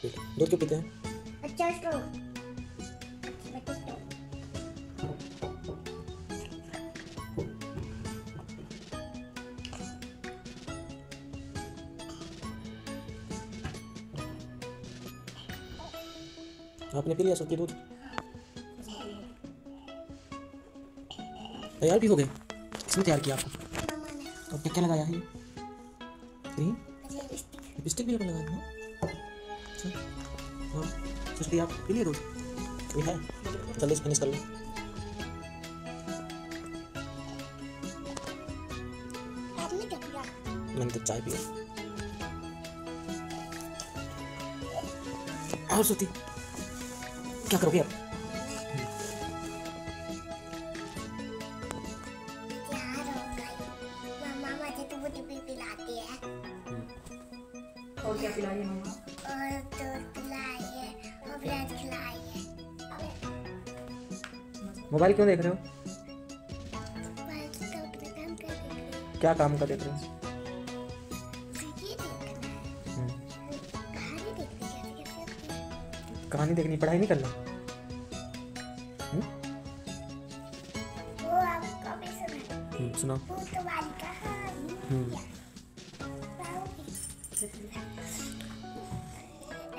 दूध क्यों पीते हैं? अच्छा स्ट्रॉ आपने पी लिया सबके दूध? तैयार भी हो गए? किसने तैयार किया आपको? तो क्या क्या लगाया है ये? क्रीम? लिपस्टिक भी आपने लगाया है? अच्छा। और सृष्टि आप पी लिए दूध? कोई है? जल्दी से फिनिश कर लो। आपने क्या किया? मैंने तो चाय पिया। और श्रुति क्या करोगे आप? पिलाती है और क्या पिलाई है मम्मा? और दूध पिलाई है और ब्रेड खिलाई है। मोबाइल क्यों देख रहे हो? मोबाइल से तो अपना काम कर रही हूँ। क्या काम कर देख रहे हो? ये देखना है। कहानी देखनी कैसे कैसे होती है। कहानी देखनी, पढ़ाई नहीं करना? वो आपको भी सुना सुनाओ। भूत वाली कहानी।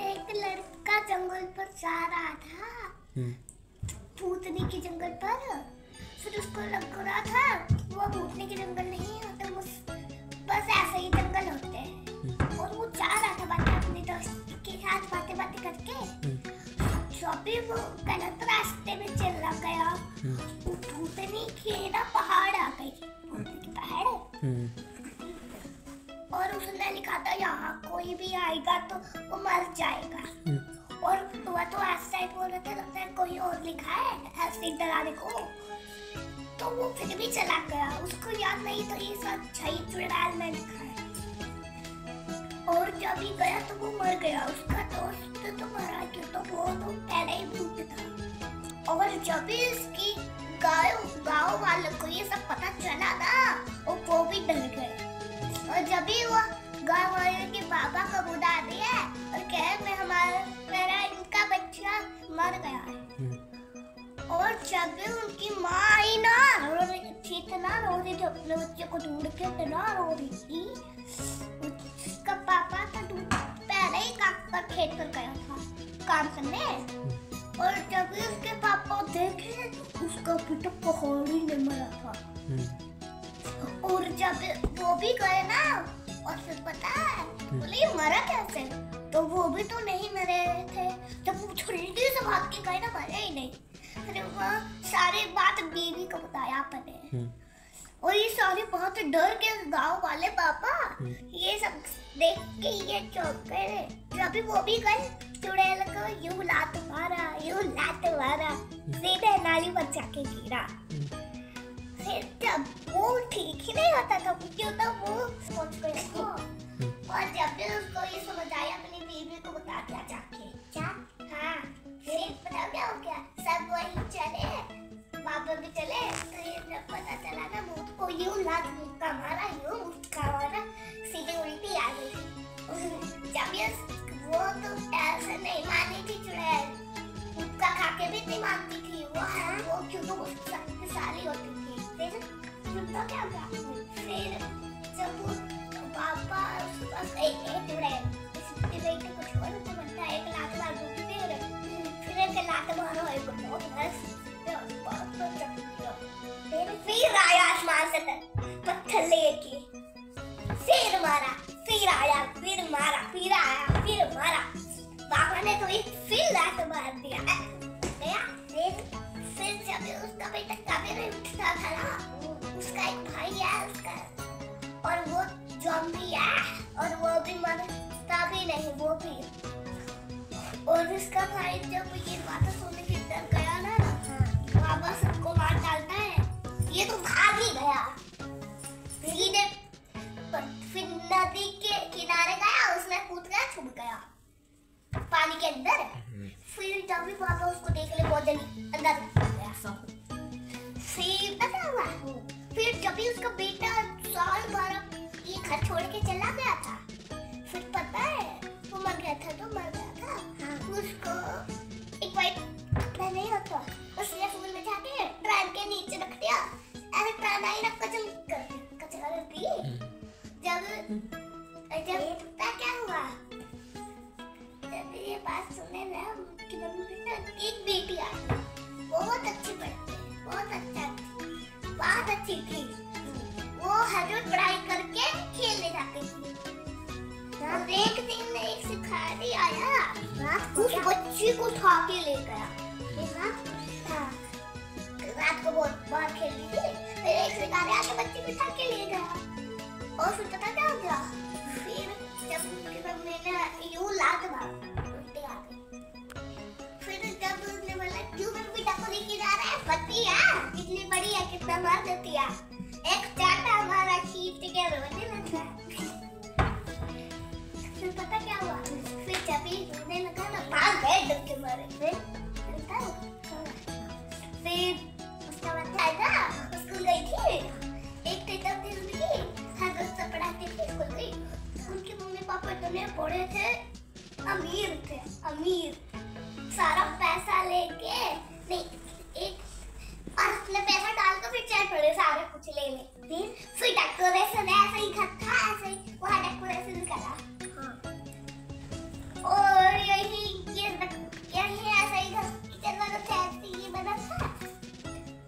एक लड़का जंगल पर जा रहा था, भूतनी के जंगल पर। फिर उसको लग रहा था वो भूतनी के जंगल नहीं होते, बस ऐसे ही जंगल होते हैं। और वो जा रहा था बातें अपने दोस्त के साथ बातें बातें करके। जब भी वो गलत रास्ते में चला गया, वो भूतनी के ना पहाड़ आ गई। भूतनी के पहाड़। और उसने लिखा था यहाँ कोई भी आएगा तो वो मर जाएगा। और वह तो ऐसा ही बोल रहा था, लगता है कोई और लिखा है ऐसे डराने को। तो वो फिर भी चला गया, उसको याद नहीं था ये सब छही चुड़ैल में लिखा है। और जब ही गया तो वो मर गया। उसका दोस्त तो मरा क्यों, तो वो तो पहले ही भूत था। और जब भी इसकी गाँव वालों को ये सब पता चला ना, वो भी डर गए। और जब भी वो गाँव वाले के बाबा को बुला दिया और कहे मेरा इनका बच्चा मर गया है। और जब भी उनकी माँ आई ना, रो रही थी, इतना रो रही थी अपने बच्चे को ढूंढ के, इतना रो रही थी। उसका पापा तो पहले ही खेत पर गया था काम करने। और जब भी उसके पापा देखे, उसका बेटा पहाड़ी में मरा था। और जब वो भी गए ना, और फिर पता है बोले ये मरा कैसे, तो वो भी तो नहीं मरे थे। जब वो जल्दी से भाग के गए ना, मरे ही नहीं। फिर वो सारी बात बीवी को बताया अपने। और ये सारे बहुत डर के गांव वाले पापा ये सब देख के ये चौंक गए। जब वो भी गए, चुड़ैल को यूं लात मारा, सीधे नाली पर जाके गिरा। फिर जब वो ठीक ही नहीं होता था, क्यों तो वो सोच गया था। और जब भी उसको ये समझ आया, अपनी बीवी को बता दिया जाके। क्या? हाँ। फिर पता क्या हो गया, सब वही चले, पापा भी चले। तो ये जब पता चला ना, भूत को यूं लात मुक्का मारा, सीधे उल्टी आ गई। जब ये वो तो ऐसे नहीं मानी थी चुड़ैल, मुक्का खा के भी नहीं मानती थी वो क्यों तो शक्तिशाली होती थी। फिर तो क्या हुआ, फिर जब पापा उसके पास चुड़ैल कुछ और तो बनता है, एक लात मार दूंगी, फिर एक लात मारो, एक बहुत फिर आया आसमान से पत्थर लेके, फिर मारा, फिर आया, फिर मारा, फिर आया, फिर मारा। पापा ने तो एक फिर लात मार दिया गया। फिर जब उसका बेटा कभी नहीं उठता था ना, उसका एक भाई है उसका, और वो ज़ॉम्बी है, और वो भी मरता भी नहीं, वो भी। और उसका भाई जब ये बात सुनने के डर गया ना, बाबा सबको मार डालता है, ये तो भाग ही गया। फिर नदी के किनारे गया, उसमें कूद गया, छुप गया पानी के अंदर। फिर जब भी पापा उसको देख ले, बहुत जल्दी अंदर गया सब। फिर पता हुआ, फिर जब भी उसका बेटा साल भर ये घर छोड़ के चला गया था, फिर पता है वो मर गया था, तो मर गया था। बच्ची थी, वो हर रोज पढ़ाई करके खेलने जाती थी। और एक दिन एक शिकारी आया, उस बच्ची को उठा के ले गया। रात को बहुत बार खेल रही थी, फिर एक शिकारी आके बच्ची को उठा के ले गया। और फिर पता क्या हो गया, फिर जब उसके मम्मी ने यूं लात मारा, उल्टी आ गई। फिर जब उसने बोला क्यों मेरे बेटा को लेके जा रहा है, पति है इतनी बड़ी है, कितना मार देती है, एक चाटा हमारा खींच के रोने लगा। फिर पता क्या हुआ, फिर जब ही रोने लगा ना भाग गए डर के मारे। फिर उसका बच्चा था, स्कूल गई थी, एक टीचर थी उनकी, हर रोज से पढ़ाती थी, स्कूल गई। उनके मम्मी पापा इतने बड़े थे, अमीर थे, अमीर, सारा पैसा लेके नहीं एक और अपने पैसा डाल कर फिर चल पड़े सारे कुछ लेने। फिर डेकोरेशन ऐसे ही घर था, ऐसे ही वहाँ डेकोरेशन करा। हाँ। और यही ऐसा ही घर किचन वाला था, ये बना था।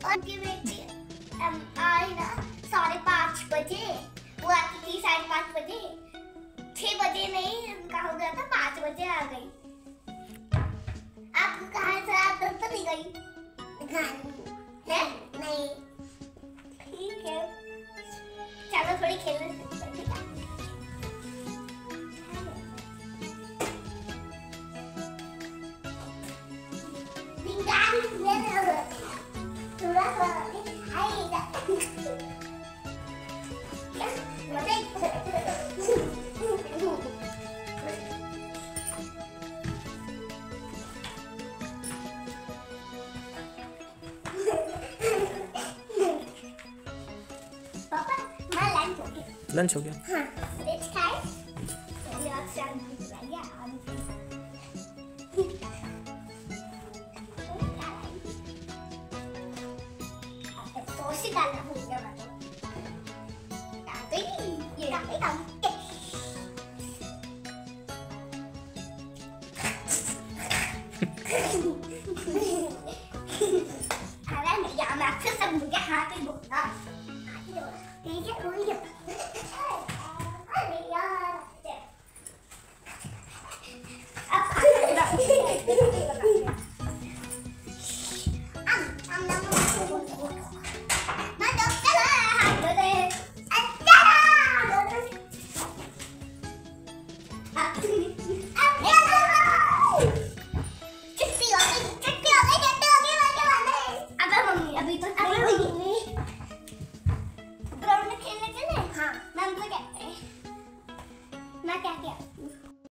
और उनकी बेटी आई ना 5:30 बजे, वो आती थी 5:30 बजे, 6 बजे नहीं, उनका हो गया था 5 बजे आ गई। आपको कहाँ से आप तो नहीं गई? है? नहीं। ठीक है। चलो थोड़ी खेलने से ठीक है? लंच हो गया। हाँ, खाए? चलिए आप शाम को बुलाइए। सोसी डालना भूल गया मैं तो। डालते ही ये डालते हम। अरे नहीं यार, मैं आपसे सब मुझे हाथ ही बोलना। ठीक है, वही है। अरे यार, अभी तो